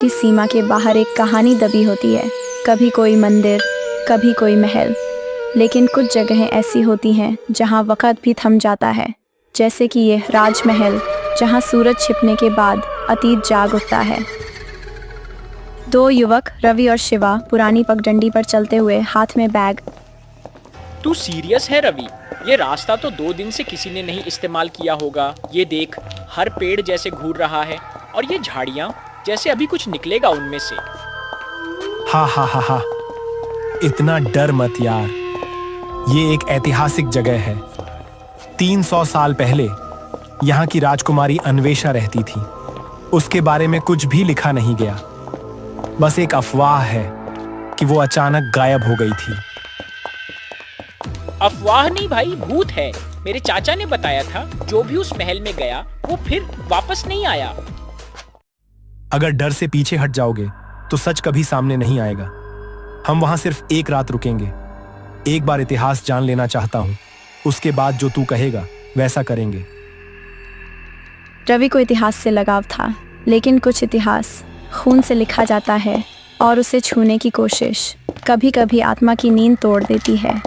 की सीमा के बाहर एक कहानी दबी होती है। कभी कोई मंदिर, कभी कोई महल, लेकिन कुछ जगहें ऐसी होती हैं जहां वक़्त भी थम जाता है, जैसे कि ये राजमहल, जहां सूरज छिपने के बाद अतीत जाग उठता है। दो युवक रवि और शिवा पुरानी पगडंडी पर चलते हुए, हाथ में बैग। तू सीरियस है रवि? ये रास्ता तो 2 दिन से किसी ने नहीं इस्तेमाल किया होगा। ये देख, हर पेड़ जैसे घूर रहा है और ये झाड़ियाँ जैसे अभी कुछ निकलेगा उनमें से। हा हा हा हा, इतना डर मत यार। ये एक ऐतिहासिक जगह है। 300 साल पहले यहाँ की राजकुमारी अन्वेषा रहती थी। उसके बारे में कुछ भी लिखा नहीं गया, बस एक अफवाह है कि वो अचानक गायब हो गई थी। अफवाह नहीं भाई, भूत है। मेरे चाचा ने बताया था, जो भी उस महल में गया वो फिर वापस नहीं आया। अगर डर से पीछे हट जाओगे तो सच कभी सामने नहीं आएगा। हम वहां सिर्फ एक रात रुकेंगे। एक बार इतिहास जान लेना चाहता हूं, उसके बाद जो तू कहेगा वैसा करेंगे। रवि को इतिहास से लगाव था, लेकिन कुछ इतिहास खून से लिखा जाता है और उसे छूने की कोशिश कभी कभी आत्मा की नींद तोड़ देती है।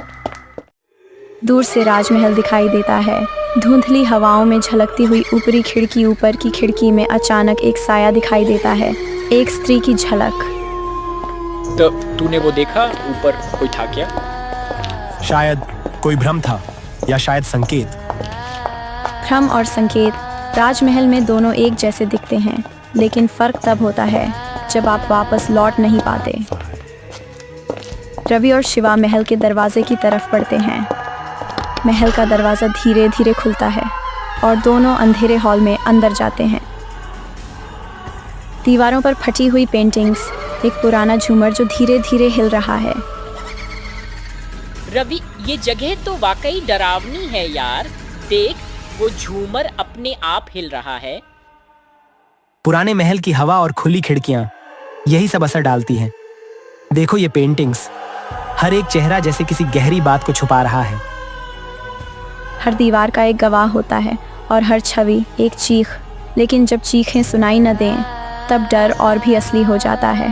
दूर से राजमहल दिखाई देता है। धुंधली हवाओं में झलकती हुई ऊपरी खिड़की, ऊपर की खिड़की में अचानक एक साया दिखाई देता है, एक स्त्री की झलक। तो तूने वो देखा? ऊपर कोई था क्या? शायद कोई भ्रम था, या शायद संकेत। भ्रम और संकेत, राजमहल में दोनों एक जैसे दिखते हैं, लेकिन फर्क तब होता है जब आप वापस लौट नहीं पाते। रवि और शिवा महल के दरवाजे की तरफ बढ़ते हैं। महल का दरवाज़ा धीरे धीरे खुलता है और दोनों अंधेरे हॉल में अंदर जाते हैं। दीवारों पर फटी हुई पेंटिंग्स, एक पुराना झूमर जो धीरे धीरे हिल रहा है। रवि, ये जगह तो वाकई डरावनी है यार। देख, वो झूमर अपने आप हिल रहा है। पुराने महल की हवा और खुली खिड़कियां यही सब असर डालती हैं। देखो ये पेंटिंग्स, हर एक चेहरा जैसे किसी गहरी बात को छुपा रहा है। हर दीवार का एक गवाह होता है और हर छवि एक चीख, लेकिन जब चीखें सुनाई न दें तब डर और भी असली हो जाता है।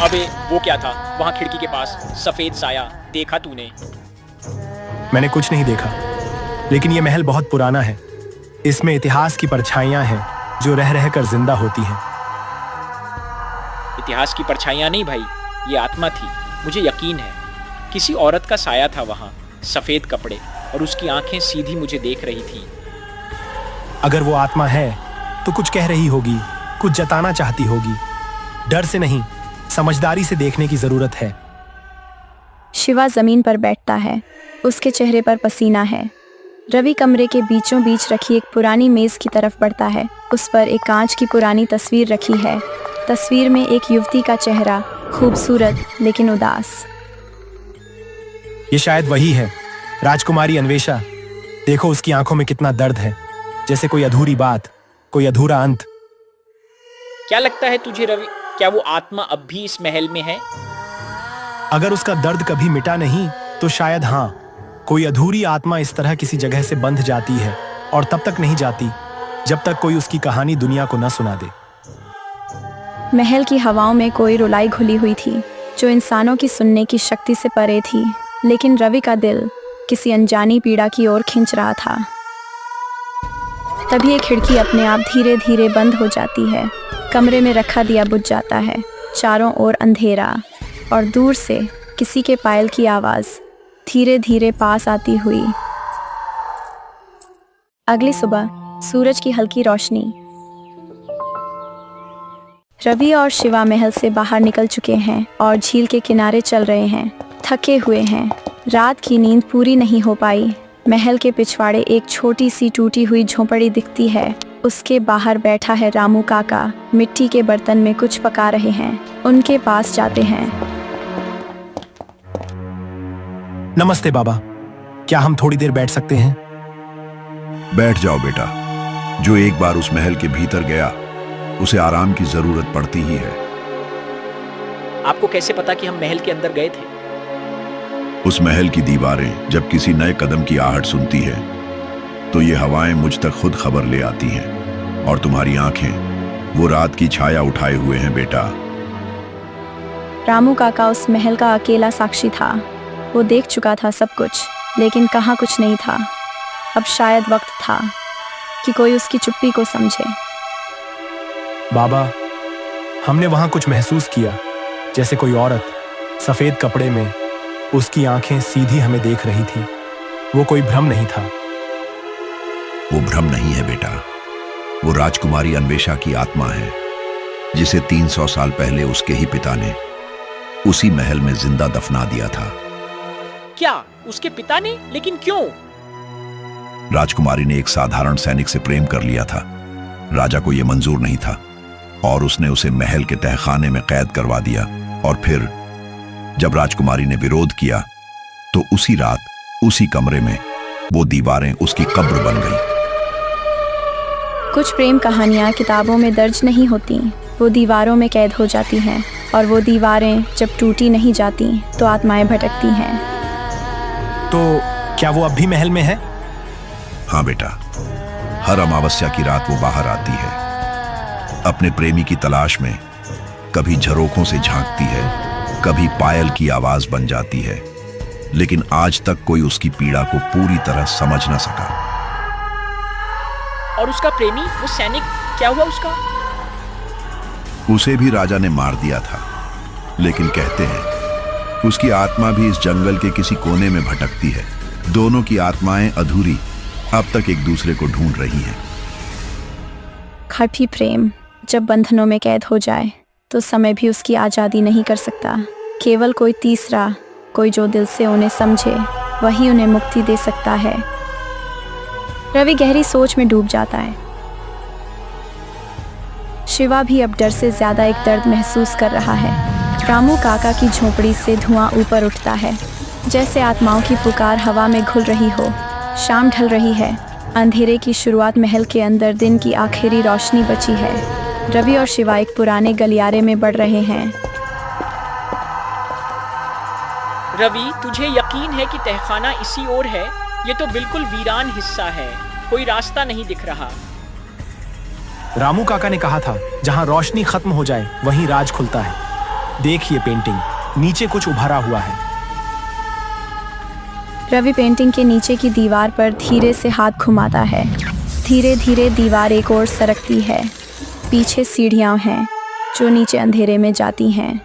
अबे वो क्या था वहाँ खिड़की के पास? सफेद साया देखा तूने? मैंने कुछ नहीं देखा, लेकिन ये महल बहुत पुराना है। इसमें इतिहास की परछाइयां हैं जो रह रह कर जिंदा होती हैं। इतिहास की परछाइयां नहीं भाई, ये आत्मा थी। मुझे यकीन है किसी औरत का साया था वहाँ, सफेद कपड़े, और उसकी आंखें सीधी मुझे देख रही थी। अगर वो आत्मा है तो कुछ कह रही होगी, कुछ जताना चाहती होगी। डर से नहीं, समझदारी से देखने की जरूरत है। शिवा जमीन पर बैठता है, उसके चेहरे पर पसीना है। रवि कमरे के बीचों बीच रखी एक पुरानी मेज की तरफ बढ़ता है। उस पर एक कांच की पुरानी तस्वीर रखी है। तस्वीर में एक युवती का चेहरा, खूबसूरत लेकिन उदास। ये शायद वही है, राजकुमारी अन्वेषा। देखो उसकी आंखों में कितना दर्द है, जैसे कोई अधूरी बात, कोई अधूरा अंत। क्या लगता है तुझे रवि, क्या वो आत्मा अब भी इस महल में है? अगर उसका दर्द कभी मिटा नहीं तो शायद हाँ, कोई अधूरी आत्मा इस तरह किसी जगह से बंध जाती है और तब तक नहीं जाती जब तक कोई उसकी कहानी दुनिया को न सुना दे। महल की हवाओं में कोई रुलाई घुली हुई थी जो इंसानों की सुनने की शक्ति से परे थी, लेकिन रवि का दिल किसी अनजानी पीड़ा की ओर खींच रहा था। तभी एक खिड़की अपने आप धीरे धीरे बंद हो जाती है। कमरे में रखा दिया बुझ जाता है। चारों ओर अंधेरा और दूर से किसी के पायल की आवाज़ धीरे धीरे पास आती हुई। अगली सुबह सूरज की हल्की रोशनी। रवि और शिवा महल से बाहर निकल चुके हैं और झील के किनारे चल रहे हैं। थके हुए हैं, रात की नींद पूरी नहीं हो पाई। महल के पिछवाड़े एक छोटी सी टूटी हुई झोंपड़ी दिखती है। उसके बाहर बैठा है रामू काका, मिट्टी के बर्तन में कुछ पका रहे हैं। उनके पास जाते हैं। नमस्ते बाबा, क्या हम थोड़ी देर बैठ सकते हैं? बैठ जाओ बेटा। जो एक बार उस महल के भीतर गया उसे आराम की जरूरत पड़ती ही है। आपको कैसे पता कि हम महल के अंदर गए थे? उस महल की दीवारें जब किसी नए कदम की आहट सुनती है तो ये हवाएं मुझ तक खुद खबर ले आती हैं। और तुम्हारी आंखें वो रात की छाया उठाए हुए हैं बेटा। रामू काका उस महल का अकेला साक्षी था। वो देख चुका था सब कुछ, लेकिन कहाँ कुछ नहीं था। अब शायद वक्त था कि कोई उसकी चुप्पी को समझे। बाबा, हमने वहां कुछ महसूस किया, जैसे कोई औरत सफेद कपड़े में, उसकी आंखें सीधी हमें देख रही थी। वो कोई भ्रम नहीं था। वो भ्रम नहीं है बेटा, वो राजकुमारी अन्वेषा की आत्मा है, जिसे 300 साल पहले उसके ही पिता ने उसी महल में जिंदा दफना दिया था। क्या उसके पिता ने? लेकिन क्यों? राजकुमारी ने एक साधारण सैनिक से प्रेम कर लिया था। राजा को यह मंजूर नहीं था और उसने उसे महल के तहखाने में कैद करवा दिया। और फिर जब राजकुमारी ने विरोध किया तो उसी रात उसी कमरे में वो दीवारें उसकी कब्र बन गई। कुछ प्रेम कहानियाँ किताबों में दर्ज नहीं होती, वो दीवारों में कैद हो जाती हैं, और वो दीवारें जब टूटी नहीं जाती तो आत्माएं भटकती हैं। तो क्या वो अब भी महल में है? हाँ बेटा, हर अमावस्या की रात वो बाहर आती है, अपने प्रेमी की तलाश में। कभी झरोखों से झांकती है, कभी पायल की आवाज बन जाती है, लेकिन आज तक कोई उसकी पीड़ा को पूरी तरह समझ न सका। और उसका प्रेमी, वो सैनिक, क्या हुआ उसका? उसे भी राजा ने मार दिया था, लेकिन कहते हैं उसकी आत्मा भी इस जंगल के किसी कोने में भटकती है। दोनों की आत्माएं अधूरी अब तक एक दूसरे को ढूंढ रही हैं। कभी प्रेम जब बंधनों में कैद हो जाए तो समय भी उसकी आज़ादी नहीं कर सकता। केवल कोई तीसरा, कोई जो दिल से उन्हें समझे, वही उन्हें मुक्ति दे सकता है। रवि गहरी सोच में डूब जाता है। शिवा भी अब डर से ज्यादा एक दर्द महसूस कर रहा है। रामू काका की झोपड़ी से धुआं ऊपर उठता है, जैसे आत्माओं की पुकार हवा में घुल रही हो। शाम ढल रही है, अंधेरे की शुरुआत। महल के अंदर दिन की आखिरी रोशनी बची है। रवि और शिवा एक पुराने गलियारे में बढ़ रहे हैं। रवि, तुझे यकीन है कि तहखाना इसी ओर है? ये तो बिल्कुल वीरान हिस्सा है, कोई रास्ता नहीं दिख रहा। रामू काका ने कहा था, जहां रोशनी खत्म हो जाए वहीं राज खुलता है। देखिए पेंटिंग, नीचे कुछ उभरा हुआ है। रवि पेंटिंग के नीचे की दीवार पर धीरे से हाथ घुमाता है। धीरे धीरे दीवार एक ओर सरकती है। पीछे सीढ़ियां हैं जो नीचे अंधेरे में जाती हैं।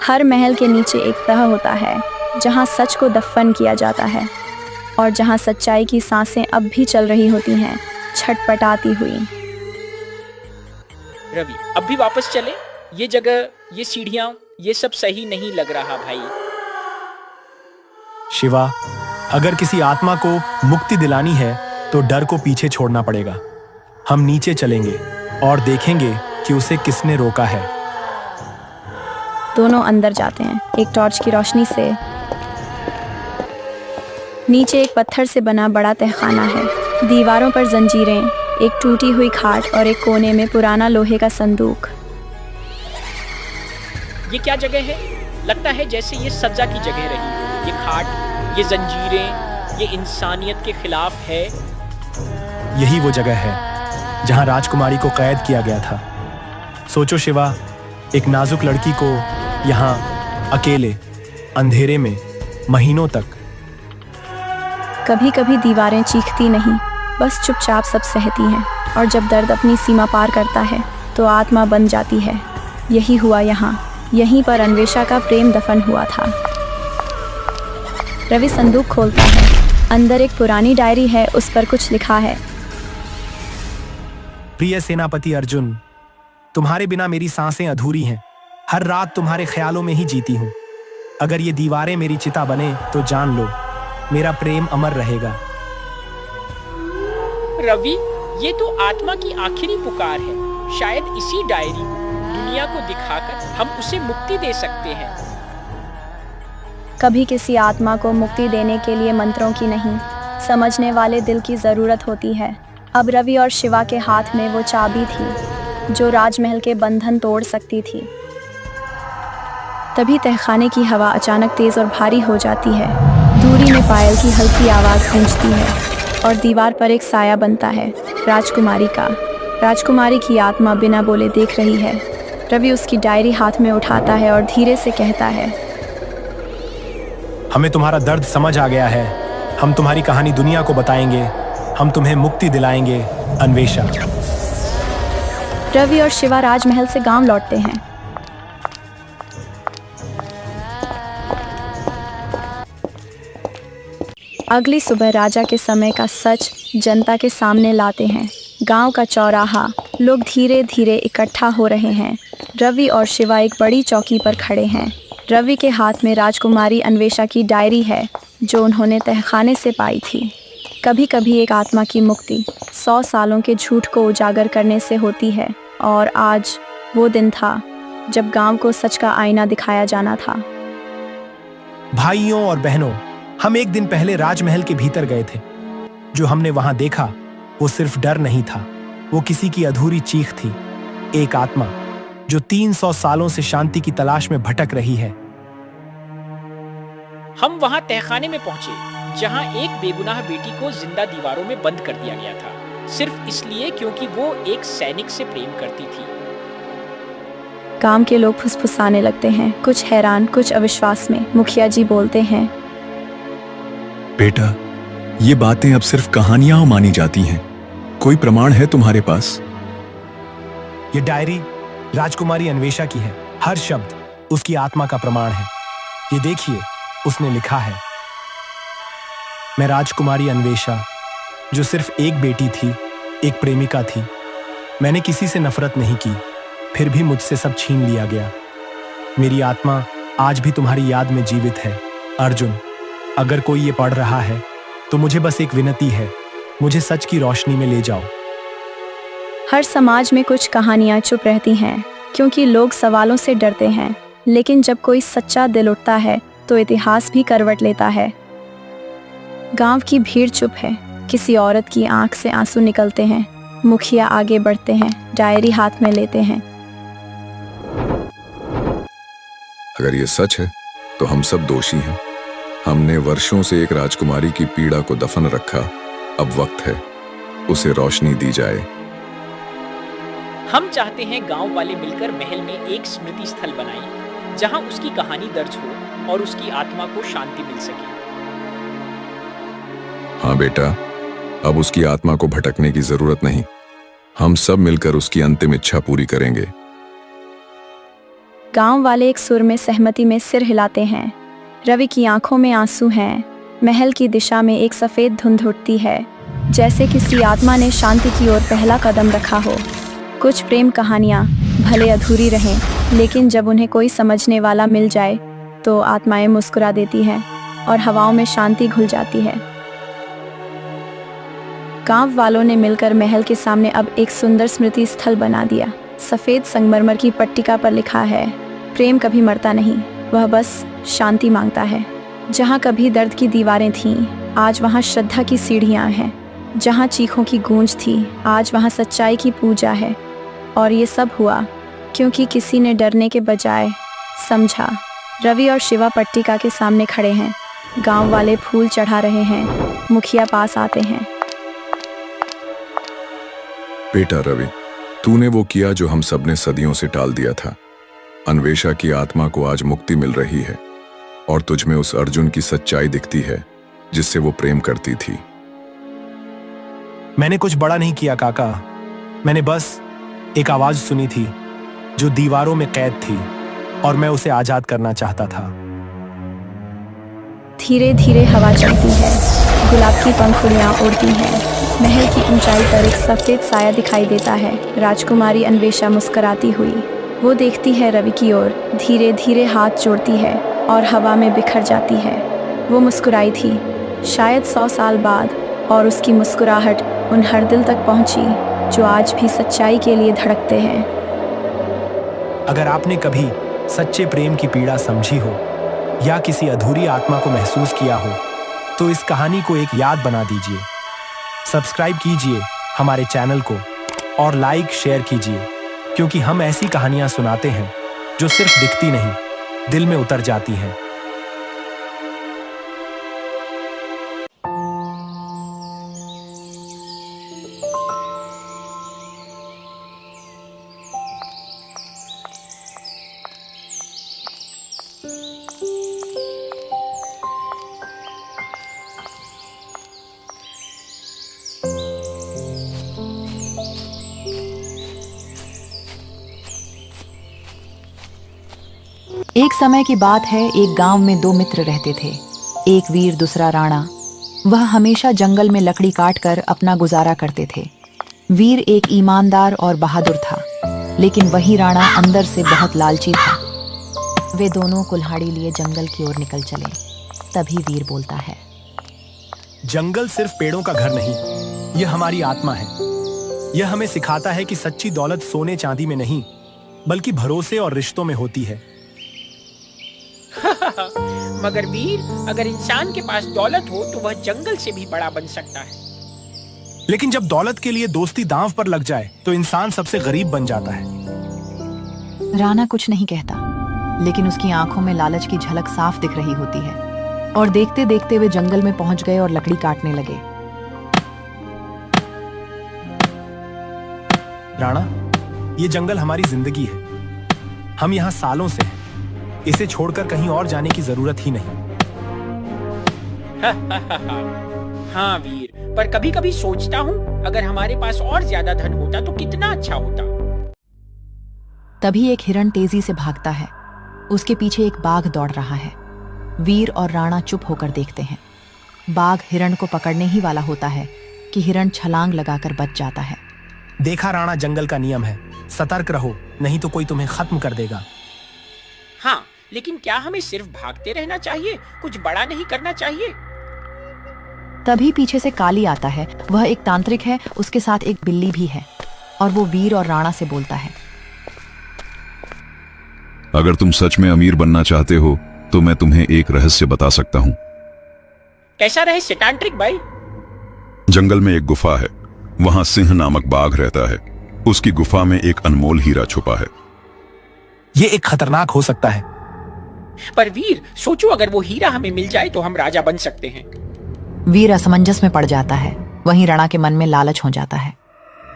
हर महल के नीचे एक तह होता है जहां सच को दफन किया जाता है, और जहां सच्चाई की सांसें अब भी चल रही होती हैं, छटपटाती हुई। रवि, अब भी वापस चले? ये जगह, ये सीढ़ियां, ये सब सही नहीं लग रहा भाई। शिवा, अगर किसी आत्मा को मुक्ति दिलानी है तो डर को पीछे छोड़ना पड़ेगा। हम नीचे चलेंगे और देखेंगे कि उसे किसने रोका है। दोनों अंदर जाते हैं। एक टॉर्च की रोशनी से नीचे एक पत्थर से बना बड़ा तहखाना है। दीवारों पर जंजीरें, एक टूटी हुई खाट और एक कोने में पुराना लोहे का संदूक। ये क्या जगह है? लगता है जैसे ये सजा की जगह रही। ये खाट, ये जंजीरें, ये इंसानियत के खिलाफ है। यही वो जगह है जहां राजकुमारी को कैद किया गया था। सोचो शिवा, एक नाजुक लड़की को यहाँ अकेले अंधेरे में महीनों तक। कभी कभी दीवारें चीखती नहीं, बस चुपचाप सब सहती हैं, और जब दर्द अपनी सीमा पार करता है तो आत्मा बन जाती है। यही हुआ यहाँ। यहीं पर अन्वेषा का प्रेम दफन हुआ था। रवि संदूक खोलता है। अंदर एक पुरानी डायरी है, उस पर कुछ लिखा है। प्रिय सेनापति अर्जुन, तुम्हारे बिना मेरी सांसें अधूरी हैं। हर रात तुम्हारे ख्यालों में ही जीती हूँ। अगर ये दीवारें मेरी चिता बने तो जान लो, मेरा प्रेम अमर रहेगा। रवि, ये तो आत्मा की आखिरी पुकार है। शायद इसी डायरी दुनिया को दिखाकर हम उसे मुक्ति दे सकते हैं। कभी किसी आत्मा को मुक्ति देने के लिए मंत्रों की नहीं, समझने वाले दिल की ज़रूरत होती है। अब रवि और शिवा के हाथ में वो चाबी थी जो राजमहल के बंधन तोड़ सकती थी। तभी तहखाने की हवा अचानक तेज़ और भारी हो जाती है। दूरी में पायल की हल्की आवाज़ गूंजती है और दीवार पर एक साया बनता है। राजकुमारी का। राजकुमारी की आत्मा बिना बोले देख रही है। रवि उसकी डायरी हाथ में उठाता है और धीरे से कहता है, हमें तुम्हारा दर्द समझ आ गया है। हम तुम्हारी कहानी दुनिया को बताएंगे। हम तुम्हें मुक्ति दिलाएंगे, अन्वेषा। रवि और शिवा राजमहल से गांव लौटते हैं। अगली सुबह राजा के समय का सच जनता के सामने लाते हैं। गांव का चौराहा, लोग धीरे धीरे इकट्ठा हो रहे हैं। रवि और शिवा एक बड़ी चौकी पर खड़े हैं। रवि के हाथ में राजकुमारी अन्वेषा की डायरी है जो उन्होंने तहखाने से पाई थी। कभी कभी एक आत्मा की मुक्ति 100 सालों के झूठ को उजागर करने से होती है, और आज वो दिन था जब गांव को सच का आईना दिखाया जाना था। भाइयों और बहनों, हम एक दिन पहले राजमहल के भीतर गए थे। जो हमने वहां देखा वो सिर्फ डर नहीं था, वो किसी की अधूरी चीख थी। एक आत्मा जो 300 सालों से शांति की तलाश में भटक रही है। हम वहां तहखाने में पहुंचे जहां एक बेगुनाह बेटी को जिंदा दीवारों में बंद कर दिया गया था, सिर्फ इसलिए क्योंकि वो एक सैनिक से प्रेम करती थी। गांव के लोग फुसफुसाने लगते हैं, कुछ हैरान, कुछ अविश्वास में। मुखिया जी बोलते हैं, बेटा, ये बातें अब सिर्फ कहानियां मानी जाती हैं। कोई प्रमाण है तुम्हारे पास? ये डायरी राजकुमारी अन्वेषा की है। हर शब्द उसकी आत्मा का प्रमाण है। ये देखिए, उसने लिखा है, मैं राजकुमारी अन्वेषा, जो सिर्फ एक बेटी थी, एक प्रेमिका थी। मैंने किसी से नफरत नहीं की, फिर भी मुझसे सब छीन लिया गया। मेरी आत्मा आज भी तुम्हारी याद में जीवित है। अर्जुन, अगर कोई ये पढ़ रहा है तो मुझे बस एक विनती है, मुझे सच की रोशनी में ले जाओ। हर समाज में कुछ कहानियां चुप रहती हैं क्योंकि लोग सवालों से डरते हैं, लेकिन जब कोई सच्चा दिल उठता है तो इतिहास भी करवट लेता है। गांव की भीड़ चुप है। किसी औरत की आंख से आंसू निकलते हैं। मुखिया आगे बढ़ते हैं, डायरी हाथ में लेते हैं। अगर ये सच है तो हम सब दोषी हैं। हमने वर्षों से एक राजकुमारी की पीड़ा को दफन रखा। अब वक्त है उसे रोशनी दी जाए। हम चाहते हैं गांव वाले मिलकर महल में एक स्मृति स्थल बनाएं, जहां उसकी कहानी दर्ज हो और उसकी आत्मा को शांति मिल सके। हाँ बेटा, अब उसकी आत्मा को भटकने की जरूरत नहीं। हम सब मिलकर उसकी अंतिम इच्छा पूरी करेंगे। गांव वाले एक सुर में सहमति में सिर हिलाते हैं। रवि की आंखों में आंसू हैं। महल की दिशा में एक सफेद धुंध उठती है, जैसे किसी आत्मा ने शांति की ओर पहला कदम रखा हो। कुछ प्रेम कहानियां भले अधूरी रहें, लेकिन जब उन्हें कोई समझने वाला मिल जाए तो आत्माएं मुस्कुरा देती हैं और हवाओं में शांति घुल जाती है। गांव वालों ने मिलकर महल के सामने अब एक सुंदर स्मृति स्थल बना दिया। सफेद संगमरमर की पट्टिका पर लिखा है, प्रेम कभी मरता नहीं, वह बस शांति मांगता है। जहाँ कभी दर्द की दीवारें थीं, आज वहाँ श्रद्धा की सीढ़ियाँ हैं। जहाँ चीखों की गूंज थी, आज वहाँ सच्चाई की पूजा है। और ये सब हुआ क्योंकि किसी ने डरने के बजाय समझा। रवि और शिवा पट्टिका के सामने खड़े हैं। गांव वाले फूल चढ़ा रहे हैं। मुखिया पास आते हैं। बेटा रवि, तूने वो किया जो हम सबने सदियों से टाल दिया था। अन्वेषा की आत्मा को आज मुक्ति मिल रही है और तुझमें उस अर्जुन की सच्चाई दिखती है जिससे वो प्रेम करती थी। मैंने कुछ बड़ा नहीं किया काका। मैंने बस एक आवाज सुनी थी जो दीवारों में कैद थी और मैं उसे आजाद करना चाहता था। धीरे धीरे हवा चलती है। गुलाब की पंखुड़ियां उड़ती हैं। महल की ऊंचाई पर एक सफेद साया दिखाई देता है। राजकुमारी अन्वेषा मुस्कुराती हुई वो देखती है रवि की ओर, धीरे धीरे हाथ जोड़ती है और हवा में बिखर जाती है। वो मुस्कुराई थी शायद 100 साल बाद, और उसकी मुस्कुराहट उन हर दिल तक पहुंची जो आज भी सच्चाई के लिए धड़कते हैं। अगर आपने कभी सच्चे प्रेम की पीड़ा समझी हो या किसी अधूरी आत्मा को महसूस किया हो तो इस कहानी को एक याद बना दीजिए। सब्सक्राइब कीजिए हमारे चैनल को और लाइक शेयर कीजिए, क्योंकि हम ऐसी कहानियां सुनाते हैं जो सिर्फ दिखती नहीं, दिल में उतर जाती हैं। एक समय की बात है, एक गांव में दो मित्र रहते थे, एक वीर दूसरा राणा। वह हमेशा जंगल में लकड़ी काट कर अपना गुजारा करते थे। वीर एक ईमानदार और बहादुर था, लेकिन वही राणा अंदर से बहुत लालची था। वे दोनों कुल्हाड़ी लिए जंगल की ओर निकल चले। तभी वीर बोलता है, जंगल सिर्फ पेड़ों का घर नहीं, यह हमारी आत्मा है। यह हमें सिखाता है कि सच्ची दौलत सोने चांदी में नहीं, बल्कि भरोसे और रिश्तों में होती है। मगर वीर, अगर इंसान के पास दौलत हो तो वह जंगल से भी बड़ा बन सकता है। लेकिन जब दौलत के लिए दोस्ती दांव पर लग जाए तो इंसान सबसे गरीब बन जाता है। राणा कुछ नहीं कहता, लेकिन उसकी आंखों में लालच की झलक साफ दिख रही होती है। और देखते देखते वे जंगल में पहुंच गए और लकड़ी काटने लगे। राणा, ये जंगल हमारी जिंदगी है। हम यहाँ सालों से हैं। इसे छोड़कर कहीं और जाने की जरूरत ही नहीं। हाँ वीर, पर कभी कभी सोचता हूँ अगर हमारे पास और ज्यादा धन होता तो कितना अच्छा होता। तभी एक हिरण तेजी से भागता है। उसके पीछे एक बाघ दौड़ रहा है। वीर और राणा चुप होकर देखते हैं। बाघ हिरण को पकड़ने ही वाला होता है कि हिरण छलांग लगाकर बच जाता है। देखा राणा, जंगल का नियम है, सतर्क रहो, नहीं तो कोई तुम्हें खत्म कर देगा। हाँ, लेकिन क्या हमें सिर्फ भागते रहना चाहिए? कुछ बड़ा नहीं करना चाहिए? तभी पीछे से काली आता है। वह एक तांत्रिक है, उसके साथ एक बिल्ली भी है, और वो वीर और राणा से बोलता है, अगर तुम सच में अमीर बनना चाहते हो तो मैं तुम्हें एक रहस्य बता सकता हूँ। कैसा रहस्य तांत्रिक भाई? जंगल में एक गुफा है, वहां सिंह नामक बाघ रहता है। उसकी गुफा में एक अनमोल हीरा छुपा है। ये एक खतरनाक हो सकता है। पर वीर, सोचो अगर वो हीरा हमें मिल जाए तो हम राजा बन सकते हैं। वीर असमंजस में पड़ जाता है। वहीं राणा के मन में लालच हो जाता है।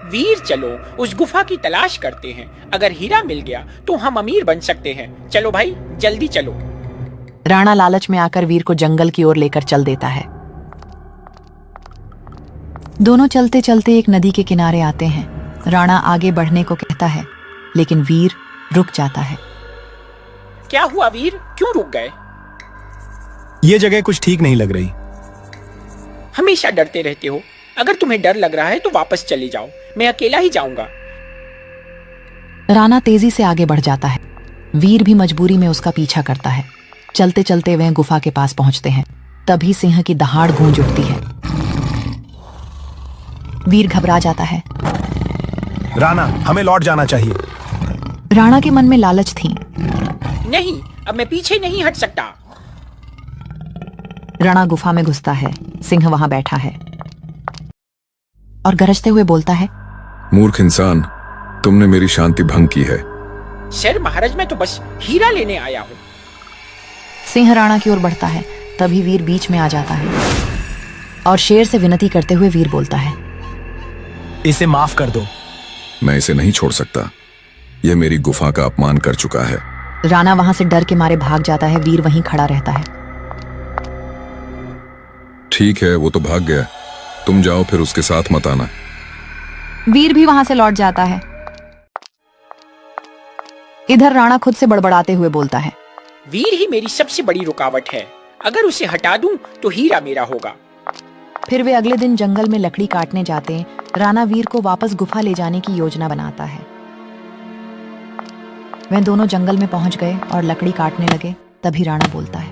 वीर, चलो उस गुफा की तलाश करते हैं। अगर हीरा मिल गया तो हम अमीर बन सकते हैं। चलो भाई, जल्दी चलो। राणा लालच में आकर वीर को जंगल की ओर लेकर चल देता है। दोनों चलते चलते एक नदी के किनारे आते हैं। राणा आगे बढ़ने को कहता है, लेकिन वीर रुक जाता है। क्या हुआ वीर, क्यों रुक गए? ये जगह कुछ ठीक नहीं लग रही। हमेशा डरते रहते हो। अगर तुम्हें डर लग रहा है तो वापस चले जाओ, मैं अकेला ही जाऊंगा। राणा तेजी से आगे बढ़ जाता है। वीर भी मजबूरी में उसका पीछा करता है। चलते चलते वह गुफा के पास पहुंचते हैं। तभी सिंह की दहाड़ गूंज उठती है। वीर घबरा जाता है। राणा, हमें लौट जाना चाहिए। राणा के मन में लालच थी। नहीं, अब मैं पीछे नहीं हट सकता। राणा गुफा में घुसता है। सिंह वहां बैठा है और गरजते हुए बोलता है, मूर्ख इंसान, तुमने मेरी शांति भंग की है। सर महाराज, मैं तो बस हीरा लेने आया हूँ। सिंह राणा की ओर बढ़ता है। तभी वीर बीच में आ जाता है और शेर से विनती करते हुए वीर बोलता है, इसे माफ कर दो। मैं इसे नहीं छोड़ सकता। यह मेरी गुफा का अपमान कर चुका है। राणा वहां से डर के मारे भाग जाता है। वीर वहीं खड़ा रहता है। ठीक है, वो तो भाग गया, तुम जाओ, फिर उसके साथ मत आना। वीर भी वहां से लौट जाता है। इधर राणा खुद से बड़बड़ाते हुए बोलता है, वीर ही मेरी सबसे बड़ी रुकावट है। अगर उसे हटा दूं तो हीरा मेरा होगा। फिर वे अगले दिन जंगल में लकड़ी काटने जाते हैं। राणा वीर को वापस गुफा ले जाने की योजना बनाता है। वे दोनों जंगल में पहुंच गए और लकड़ी काटने लगे। तभी राणा बोलता है,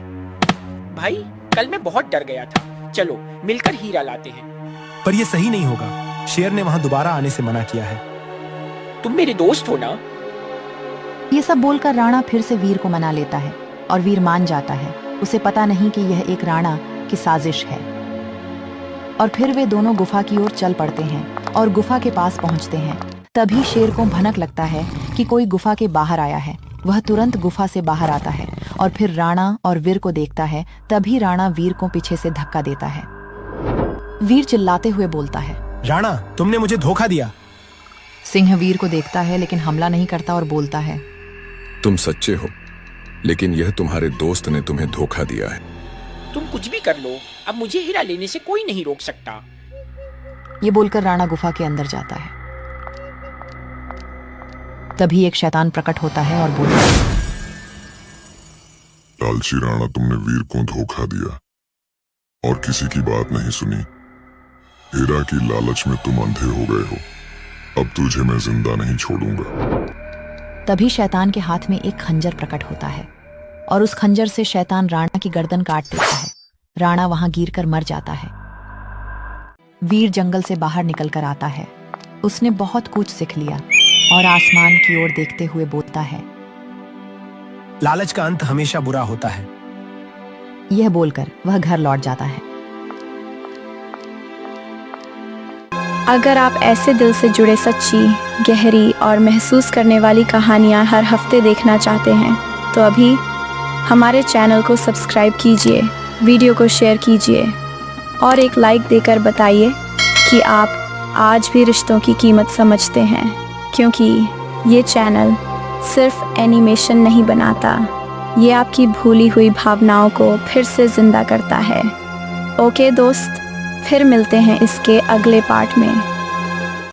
भाई, कल मैं बहुत डर गया था। चलो मिलकर हीरा लाते हैं। पर यह सही नहीं होगा। शेर ने वहां दोबारा आने से मना किया है। तुम मेरे दोस्त हो ना? ये सब बोलकर राणा फिर से वीर को मना लेता है और वीर मान जाता है। उसे पता नहीं कि यह एक राणा की साजिश है। और फिर वे दोनों गुफा की ओर चल पड़ते हैं और गुफा के पास पहुंचते हैं। तभी शेर को भनक लगता है कि कोई गुफा के बाहर आया है। वह तुरंत गुफा से बाहर आता है और फिर राणा और वीर को देखता है। तभी राणा वीर को पीछे से धक्का देता है। वीर चिल्लाते हुए बोलता है, राणा, तुमने मुझे धोखा दिया। सिंह वीर को देखता है लेकिन हमला नहीं करता और बोलता है, तुम सच्चे हो, लेकिन यह तुम्हारे दोस्त ने तुम्हें धोखा दिया है। तुम कुछ भी कर लो, अब मुझे हीरा लेने से कोई नहीं रोक सकता। ये बोलकर राणा गुफा के अंदर जाता है। तभी एक शैतान प्रकट होता है और बोलता है, लालची राणा, तुमने वीर को धोखा दिया और किसी की बात नहीं सुनी। हीरा की लालच में तुम अंधे हो गए हो। अब तुझे मैं जिंदा नहीं छोड़ूंगा। तभी शैतान के हाथ में एक खंजर प्रकट होता है और उस खंजर से शैतान राणा की गर्दन काट देता है। राणा वहां गिरकर मर जाता है। वीर जंगल से बाहर निकलकर आता है। उसने बहुत कुछ सीख लिया और आसमान की ओर देखते हुए बोलता है, लालच का अंत हमेशा बुरा होता है। यह बोलकर वह घर लौट जाता है। अगर आप ऐसे दिल से जुड़े सच्ची, गहरी और महसूस करने वाली कहानियाँ हर हफ्ते देखना चाहते हैं तो अभी हमारे चैनल को सब्सक्राइब कीजिए, वीडियो को शेयर कीजिए और एक लाइक देकर बताइए कि आप आज भी रिश्तों की कीमत समझते हैं, क्योंकि ये चैनल सिर्फ एनिमेशन नहीं बनाता, ये आपकी भूली हुई भावनाओं को फिर से जिंदा करता है। ओके दोस्त, फिर मिलते हैं इसके अगले पार्ट में।